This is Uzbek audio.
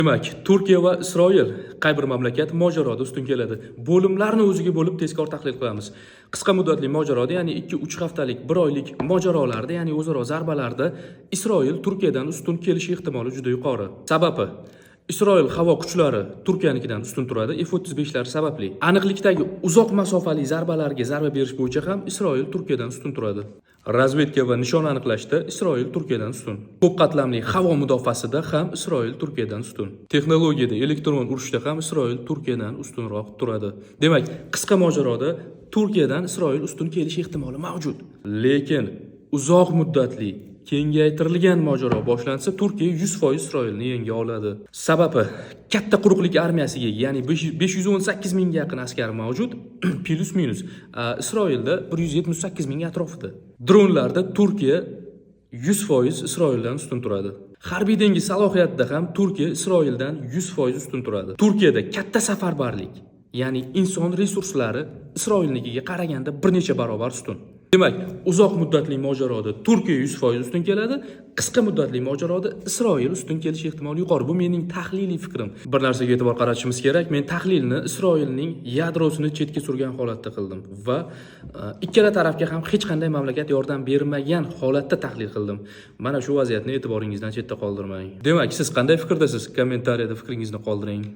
Demak, Turkiya va Isroil qay bir mamlakat mojaroda ustun keladi? Bo'limlarni o'ziga bo'lib tezkor tahlil qilamiz. Qisqa muddatli mojaroda, ya'ni 2-3 haftalik, 1 oylik mojarolarda, ya'ni o'zaro zarbalarda Isroil Turkiyadan ustun kelishi ehtimoli juda yuqori. Sababi Isroil havo kuchlari Turkiyanikidan ustun turadi, F-35lar sababli. Aniqlikdagi uzoq masofali zarbalarga zarba berish bo'yicha ham Isroil Turkiyadan ustun turadi. Razvedka va nishon aniqlashda Isroil Turkiyadan ustun. Ko'p qatlamli havo mudofaasida ham Isroil Turkiyadan ustun. Texnologiyada, elektron urushda ham Isroil Turkiyadan ustunroq turadi. Demak, qisqa mojaroda Turkiyadan Isroil ustun kelish ehtimoli mavjud. Lekin uzoq muddatli kengaytirilgan mojaro boshlansa, Turkiya 100% Isroilni yenga oladi. Sababi katta quruqlik armiyasiga, ya'ni 518 mingga yaqin askar mavjud, plus minus. Isroilda 178 ming atrofida. Dronlarda Turkiya 100% Isroildan ustun turadi. Harbiy dengiz salohiyatida ham Turkiya Isroildan 100% ustun turadi. Turkiyada katta safarbarlik, ya'ni inson resurslari Isroilnikiga qaraganda bir necha barobar ustun. Demak, uzoq muddatli mojaroda Turkiya 100% ustun keladi, qisqa muddatli mojaroda Isroil ustun kelish ehtimoli yuqori. Bu mening tahliliy fikrim. Bir narsaga e'tibor qaratishimiz kerak. Men tahlilni Isroilning yadrosini chetga surgan holatda qildim va ikkala tarafga ham hech qanday mamlakat yordam bermagan holatda tahlil qildim. Mana shu vaziyatni e'tiboringizdan chetda qoldirmang. Demak, siz qanday fikrdasiz? Kommentariyada fikringizni qoldiring.